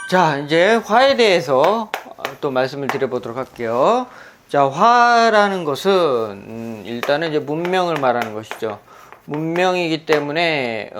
자, 이제 화에 대해서 또 말씀을 드려보도록 할게요. 자, 화라는 것은 일단은 이제 문명을 말하는 것이죠. 문명이기 때문에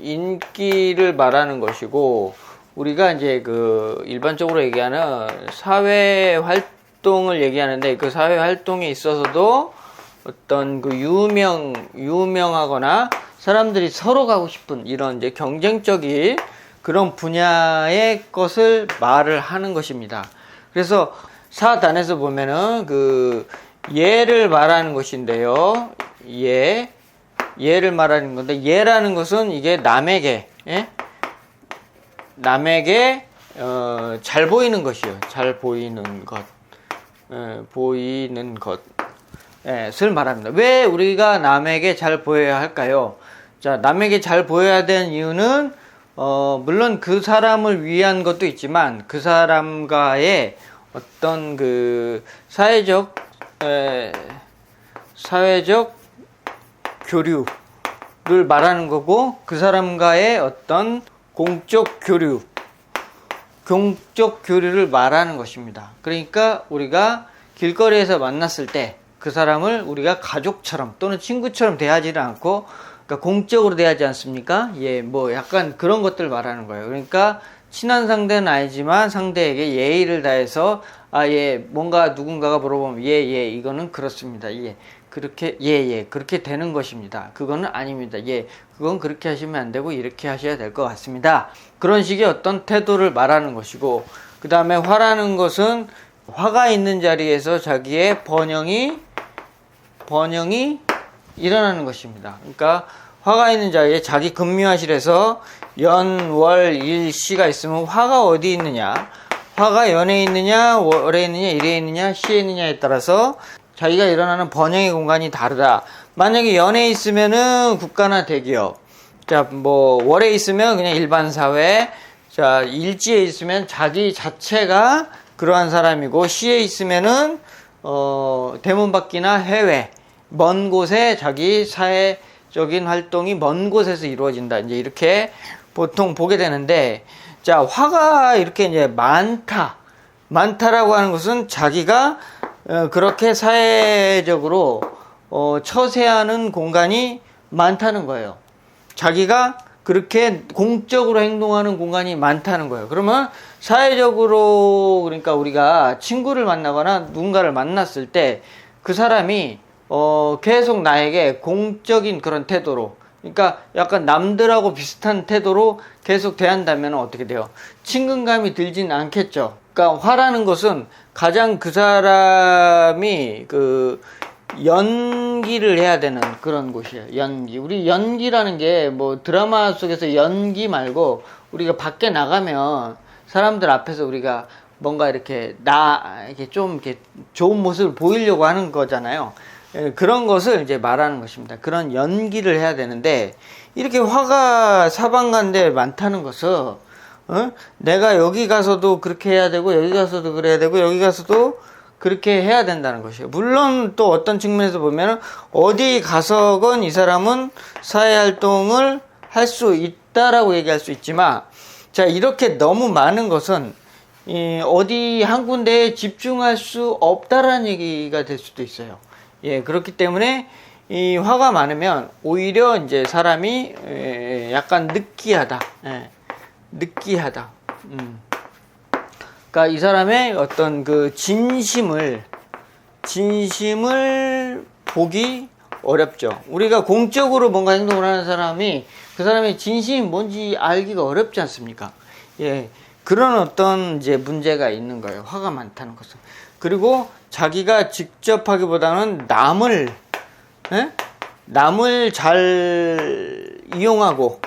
인기를 말하는 것이고, 우리가 이제 그 일반적으로 얘기하는 사회 활동을 얘기하는데, 그 사회 활동에 있어서도 어떤 그 유명하거나 사람들이 서로 가고 싶은 이런 이제 경쟁적인 그런 분야의 것을 말을 하는 것입니다. 그래서 사단에서 보면은 그 예를 말하는 것인데요. 예를 말하는 건데, 예라는 것은 이게 남에게, 예? 남에게 잘 보이는 것이요. 잘 보이는 것, 보이는 것을 말합니다. 왜 우리가 남에게 잘 보여야 할까요? 자, 남에게 잘 보여야 되는 이유는 물론 그 사람을 위한 것도 있지만, 그 사람과의 어떤 그 사회적 교류를 말하는 거고, 그 사람과의 어떤 공적 교류를 말하는 것입니다. 그러니까 우리가 길거리에서 만났을 때 그 사람을 우리가 가족처럼 또는 친구처럼 대하지는 않고, 그러니까 공적으로 대하지 않습니까? 예, 뭐 약간 그런 것들 말하는 거예요. 그러니까 친한 상대는 아니지만 상대에게 예의를 다해서, 뭔가 누군가가 물어보면 이거는 그렇습니다. 그렇게 되는 것입니다. 그거는 아닙니다. 그건 그렇게 하시면 안 되고 이렇게 하셔야 될 것 같습니다. 그런 식의 어떤 태도를 말하는 것이고, 그 다음에 화라는 것은 화가 있는 자리에서 자기의 번영이 일어나는 것입니다. 그러니까 화가 있는 자리에 자기 근묘하실에서 연, 월, 일, 시가 있으면 화가 어디 있느냐, 화가 연에 있느냐, 월에 있느냐, 일에 있느냐, 시에 있느냐에 따라서 자기가 일어나는 번영의 공간이 다르다. 만약에 연에 있으면은 국가나 대기업, 자, 뭐 월에 있으면 그냥 일반 사회, 자, 일지에 있으면 자기 자체가 그러한 사람이고, 시에 있으면은 대문 밖이나 해외, 먼 곳에 자기 사회적인 활동이 먼 곳에서 이루어진다. 이제 이렇게 보통 보게 되는데, 자, 화가 이렇게 이제 많다라고 하는 것은 자기가 그렇게 사회적으로 처세하는 공간이 많다는 거예요. 자기가 그렇게 공적으로 행동하는 공간이 많다는 거예요. 그러면 사회적으로, 그러니까 우리가 친구를 만나거나 누군가를 만났을 때 그 사람이 계속 나에게 공적인 그런 태도로, 그러니까 약간 남들하고 비슷한 태도로 계속 대한다면 어떻게 돼요? 친근감이 들진 않겠죠. 그러니까 화라는 것은 가장 그 사람이 그 연기를 해야 되는 그런 곳이에요. 연기. 우리 연기라는 게 뭐 드라마 속에서 연기 말고, 우리가 밖에 나가면 사람들 앞에서 우리가 뭔가 이렇게 이렇게 좀 이렇게 좋은 모습을 보이려고 하는 거잖아요. 그런 것을 이제 말하는 것입니다. 그런 연기를 해야 되는데, 이렇게 화가 사방간데 많다는 것은 내가 여기 가서도 그렇게 해야 되고, 여기 가서도 그래야 되고, 여기 가서도 그렇게 해야 된다는 것이에요. 물론 또 어떤 측면에서 보면 어디 가서건 이 사람은 사회활동을 할 수 있다라고 얘기할 수 있지만, 자, 이렇게 너무 많은 것은 어디 한 군데에 집중할 수 없다라는 얘기가 될 수도 있어요. 그렇기 때문에 이 화가 많으면 오히려 이제 사람이 약간 느끼하다. 그러니까 이 사람의 어떤 그 진심을 보기 어렵죠. 우리가 공적으로 뭔가 행동을 하는 사람이 그 사람의 진심이 뭔지 알기가 어렵지 않습니까? 그런 어떤 이제 문제가 있는 거예요. 화가 많다는 것은. 그리고 자기가 직접 하기보다는 남을 잘 이용하고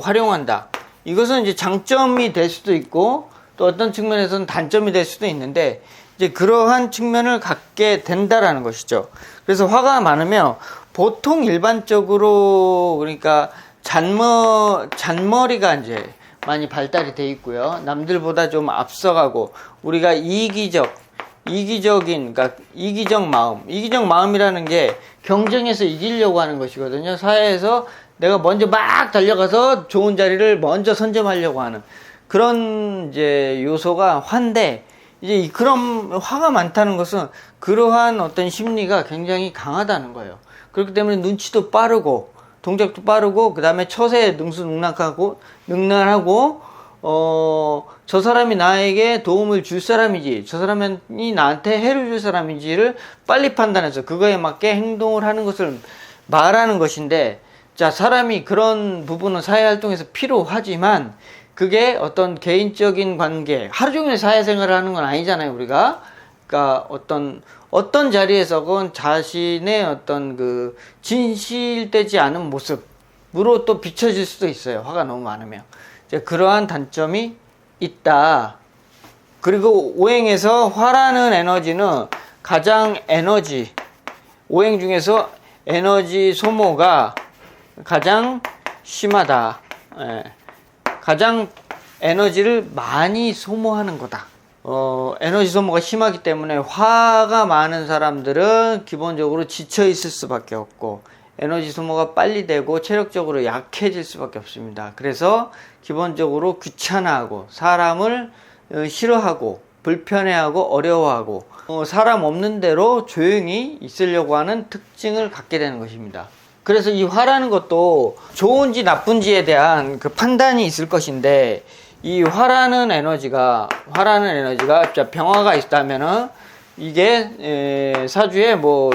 활용한다. 이것은 이제 장점이 될 수도 있고, 또 어떤 측면에서는 단점이 될 수도 있는데, 이제 그러한 측면을 갖게 된다라는 것이죠. 그래서 화가 많으면 보통 일반적으로, 그러니까 잔머리가 이제 많이 발달이 돼 있고요. 남들보다 좀 앞서가고, 우리가 그러니까 이기적 마음이라는 게 경쟁에서 이기려고 하는 것이거든요. 사회에서 내가 먼저 막 달려가서 좋은 자리를 먼저 선점하려고 하는 그런 이제 요소가 화인데, 이제 그런 화가 많다는 것은 그러한 어떤 심리가 굉장히 강하다는 거예요. 그렇기 때문에 눈치도 빠르고 동작도 빠르고, 그 다음에 처세에 능수능란하고 저 사람이 나에게 도움을 줄 사람이지, 저 사람이 나한테 해를 줄 사람인지를 빨리 판단해서 그거에 맞게 행동을 하는 것을 말하는 것인데, 자, 사람이 그런 부분은 사회활동에서 필요하지만 그게 어떤 개인적인 관계, 하루 종일 사회생활을 하는 건 아니잖아요, 우리가. 그러니까 어떤 자리에서건 자신의 어떤 그 진실되지 않은 모습으로 또 비춰질 수도 있어요, 화가 너무 많으면. 이제 그러한 단점이 있다. 그리고 오행에서 화라는 에너지는 가장 오행 중에서 에너지 소모가 가장 심하다. 가장 에너지를 많이 소모하는 거다. 에너지 소모가 심하기 때문에 화가 많은 사람들은 기본적으로 지쳐 있을 수밖에 없고, 에너지 소모가 빨리 되고 체력적으로 약해질 수밖에 없습니다. 그래서 기본적으로 귀찮아하고 사람을 싫어하고 불편해하고 어려워하고 사람 없는 데로 조용히 있으려고 하는 특징을 갖게 되는 것입니다. 그래서 이 화라는 것도 좋은지 나쁜지에 대한 그 판단이 있을 것인데, 이 화라는 에너지가 병화가 있다면은 이게 사주에 뭐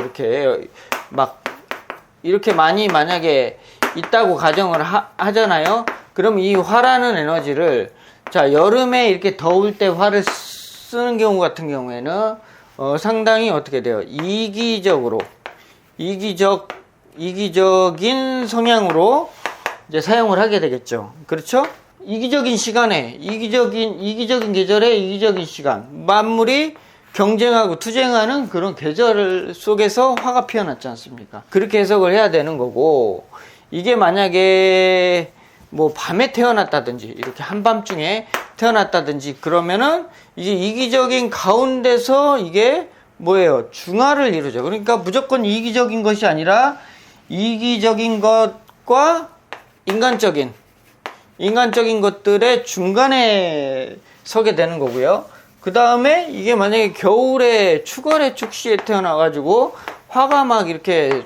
이렇게 많이 만약에 있다고 가정을 하잖아요. 그럼 이 화라는 에너지를, 자, 여름에 이렇게 더울 때 화를 쓰는 경우 같은 경우에는 상당히 어떻게 돼요? 이기적인 성향으로 이제 사용을 하게 되겠죠. 그렇죠? 이기적인 시간에, 이기적인 계절에 이기적인 시간, 만물이 경쟁하고 투쟁하는 그런 계절 속에서 화가 피어났지 않습니까? 그렇게 해석을 해야 되는 거고, 이게 만약에 뭐 밤에 태어났다든지 이렇게 한밤중에 태어났다든지 그러면은 이제 이기적인 가운데서 이게 뭐예요? 중화를 이루죠. 그러니까 무조건 이기적인 것이 아니라 이기적인 것과 인간적인 것들의 중간에 서게 되는 거고요. 그 다음에 이게 만약에 겨울에 추월의 축시에 태어나가지고 화가 막 이렇게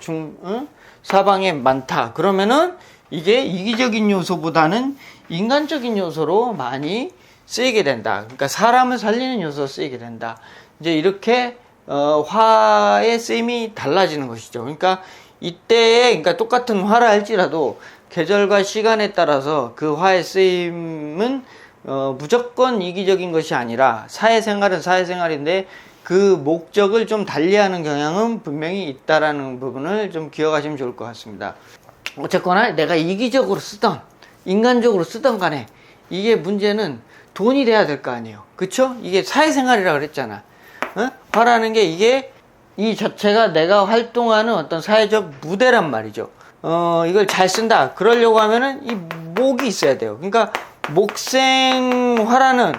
사방에 많다. 그러면은 이게 이기적인 요소보다는 인간적인 요소로 많이 쓰이게 된다. 그러니까 사람을 살리는 요소로 쓰이게 된다. 이제 이렇게 화의 쓰임이 달라지는 것이죠. 그러니까 이때에, 그러니까 똑같은 화라 할지라도 계절과 시간에 따라서 그 화의 쓰임은 무조건 이기적인 것이 아니라, 사회생활은 사회생활인데 그 목적을 좀 달리하는 경향은 분명히 있다라는 부분을 좀 기억하시면 좋을 것 같습니다. 어쨌거나 내가 이기적으로 쓰던 인간적으로 쓰던 간에 이게 문제는 돈이 돼야 될 거 아니에요. 그쵸? 이게 사회생활이라고 그랬잖아. 화라는 게 이게 이 자체가 내가 활동하는 어떤 사회적 무대란 말이죠. 이걸 잘 쓴다. 그러려고 하면은 이 목이 있어야 돼요. 그러니까 목생화라는,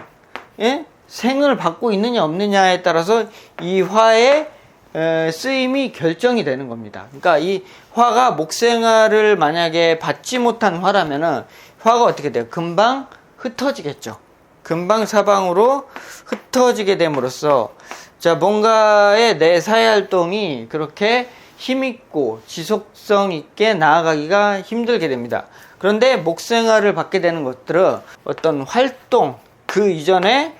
생을 받고 있느냐 없느냐에 따라서 이 화의 쓰임이 결정이 되는 겁니다. 그러니까 이 화가 목생화를 만약에 받지 못한 화라면은 화가 어떻게 돼요? 금방 흩어지겠죠. 금방 사방으로 흩어지게 됨으로써, 자, 뭔가의 내 사회활동이 그렇게 힘있고 지속성 있게 나아가기가 힘들게 됩니다. 그런데 목생화를 받게 되는 것들은 어떤 활동, 그 이전에,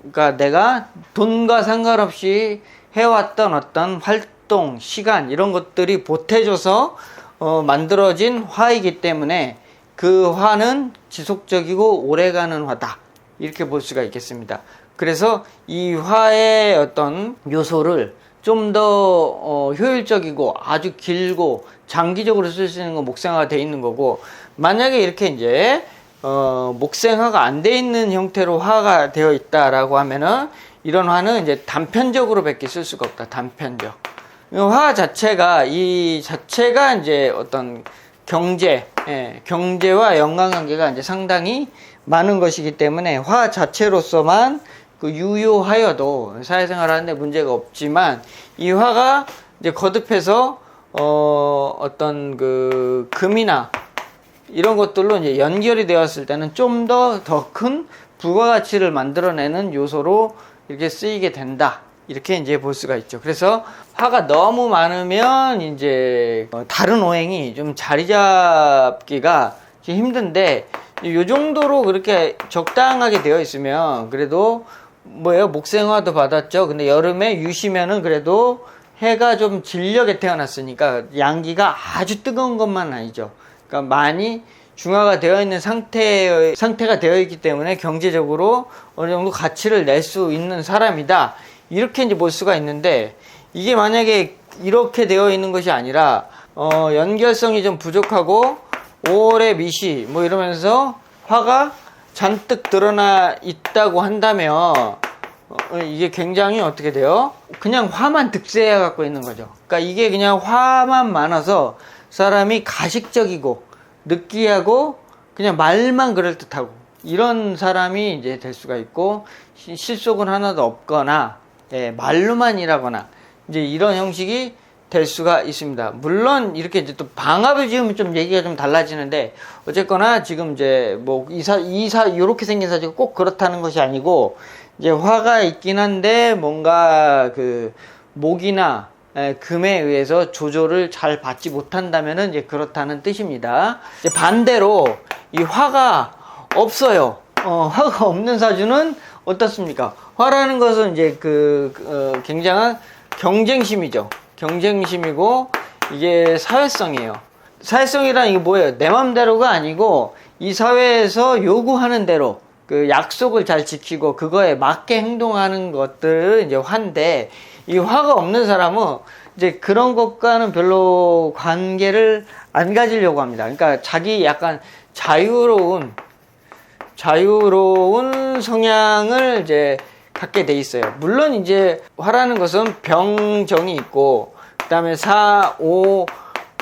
그러니까 내가 돈과 상관없이 해왔던 어떤 활동, 시간, 이런 것들이 보태줘서 만들어진 화이기 때문에 그 화는 지속적이고 오래가는 화다. 이렇게 볼 수가 있겠습니다. 그래서 이 화의 어떤 요소를 좀 더 효율적이고 아주 길고 장기적으로 쓸 수 있는 건 목생화가 돼 있는 거고, 만약에 이렇게 이제 목생화가 안 돼 있는 형태로 화가 되어 있다라고 하면은 이런 화는 이제 단편적으로 밖에 쓸 수가 없다. 단편적. 화 자체가 이제 어떤 경제와 연관관계가 이제 상당히 많은 것이기 때문에 화 자체로서만 그 유효하여도 사회생활 하는데 문제가 없지만, 이 화가 이제 거듭해서 어떤 그 금이나 이런 것들로 이제 연결이 되었을 때는 좀 더 큰 부가가치를 만들어내는 요소로 이렇게 쓰이게 된다. 이렇게 이제 볼 수가 있죠. 그래서 화가 너무 많으면 이제 다른 오행이 좀 자리 잡기가 힘든데, 요 정도로 그렇게 적당하게 되어 있으면 그래도 뭐예요? 목생화도 받았죠. 근데 여름에 유시면은 그래도 해가 좀 진력에 태어났으니까 양기가 아주 뜨거운 것만 아니죠. 그러니까 많이 중화가 되어 있는 상태가 되어 있기 때문에 경제적으로 어느 정도 가치를 낼 수 있는 사람이다. 이렇게 이제 볼 수가 있는데, 이게 만약에 이렇게 되어 있는 것이 아니라, 연결성이 좀 부족하고, 5월에 미시, 뭐 이러면서 화가 잔뜩 드러나 있다고 한다면, 이게 굉장히 어떻게 돼요? 그냥 화만 득세해 갖고 있는 거죠. 그러니까 이게 그냥 화만 많아서 사람이 가식적이고, 느끼하고, 그냥 말만 그럴듯하고, 이런 사람이 이제 될 수가 있고, 실속은 하나도 없거나, 예, 말로만 일하거나, 이제 이런 형식이 될 수가 있습니다. 물론, 이렇게 이제 또 방합을 지으면 좀 얘기가 좀 달라지는데, 어쨌거나 지금 이제 뭐, 요렇게 생긴 사주가 꼭 그렇다는 것이 아니고, 이제 화가 있긴 한데, 뭔가 그, 목이나, 금에 의해서 조절을 잘 받지 못한다면은 이제 그렇다는 뜻입니다. 이제 반대로, 이 화가 없어요. 화가 없는 사주는 어떻습니까? 화라는 것은 이제 굉장한 경쟁심이죠. 경쟁심이고, 이게 사회성이에요. 사회성이란 이게 뭐예요? 내 맘대로가 아니고, 이 사회에서 요구하는 대로, 그 약속을 잘 지키고, 그거에 맞게 행동하는 것들을 이제 화인데, 이 화가 없는 사람은 이제 그런 것과는 별로 관계를 안 가지려고 합니다. 그러니까 자기 약간 자유로운 성향을 이제 갖게 돼 있어요. 물론 이제 화라는 것은 병정이 있고, 그 다음에 사, 오,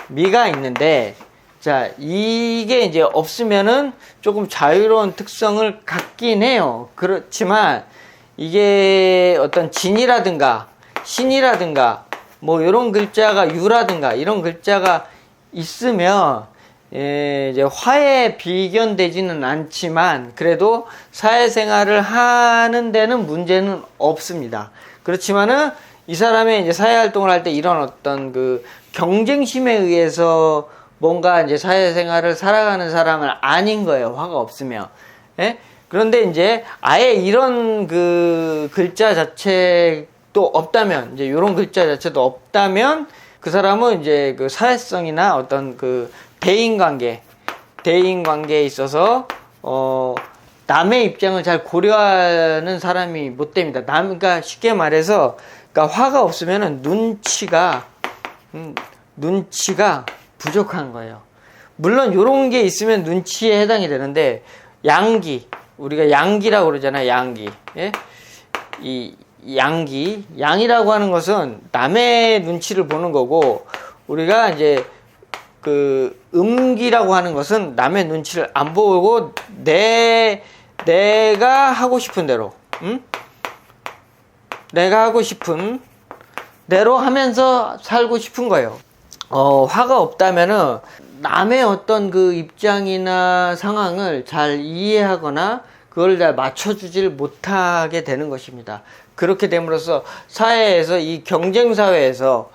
미가 있는데, 자, 이게 이제 없으면은 조금 자유로운 특성을 갖긴 해요. 그렇지만, 이게 어떤 진이라든가, 신이라든가, 뭐, 이런 글자가, 유라든가, 이런 글자가 있으면, 이제 화에 비견되지는 않지만 그래도 사회생활을 하는 데는 문제는 없습니다. 그렇지만은 이 사람의 이제 사회활동을 할 때 이런 어떤 그 경쟁심에 의해서 뭔가 이제 사회생활을 살아가는 사람은 아닌 거예요. 화가 없으면. 예? 그런데 이제 아예 이런 그 글자 자체도 없다면, 이제 이런 글자 자체도 없다면 그 사람은 이제 그 사회성이나 어떤 그 대인관계에 있어서 남의 입장을 잘 고려하는 사람이 못 됩니다. 그러니까 쉽게 말해서, 그러니까 화가 없으면은 눈치가 부족한 거예요. 물론 이런 게 있으면 눈치에 해당이 되는데, 우리가 양기라고 그러잖아요. 양기. 예? 이 양이라고 하는 것은 남의 눈치를 보는 거고, 우리가 이제 그 음기라고 하는 것은 남의 눈치를 안 보고 내가 하고 싶은 대로, 내가 하고 싶은 대로 하면서 살고 싶은 거예요. 화가 없다면은 남의 어떤 그 입장이나 상황을 잘 이해하거나 그걸 잘 맞춰주질 못하게 되는 것입니다. 그렇게 됨으로써 사회에서, 이 경쟁사회에서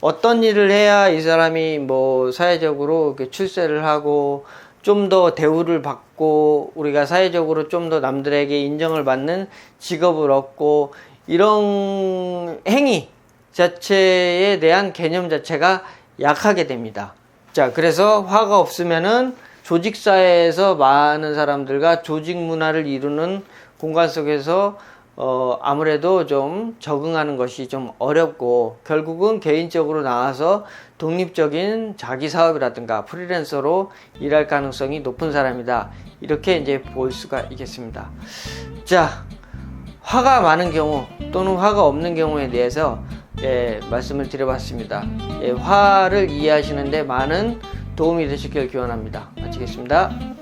어떤 일을 해야 이 사람이 뭐 사회적으로 출세를 하고 좀 더 대우를 받고 우리가 사회적으로 좀 더 남들에게 인정을 받는 직업을 얻고, 이런 행위 자체에 대한 개념 자체가 약하게 됩니다. 자, 그래서 화가 없으면은 조직사회에서 많은 사람들과 조직 문화를 이루는 공간 속에서 아무래도 좀 적응하는 것이 좀 어렵고, 결국은 개인적으로 나와서 독립적인 자기 사업이라든가 프리랜서로 일할 가능성이 높은 사람이다. 이렇게 이제 볼 수가 있겠습니다. 자, 화가 많은 경우 또는 화가 없는 경우에 대해서 말씀을 드려봤습니다. 화를 이해하시는데 많은 도움이 되시길 기원합니다. 마치겠습니다.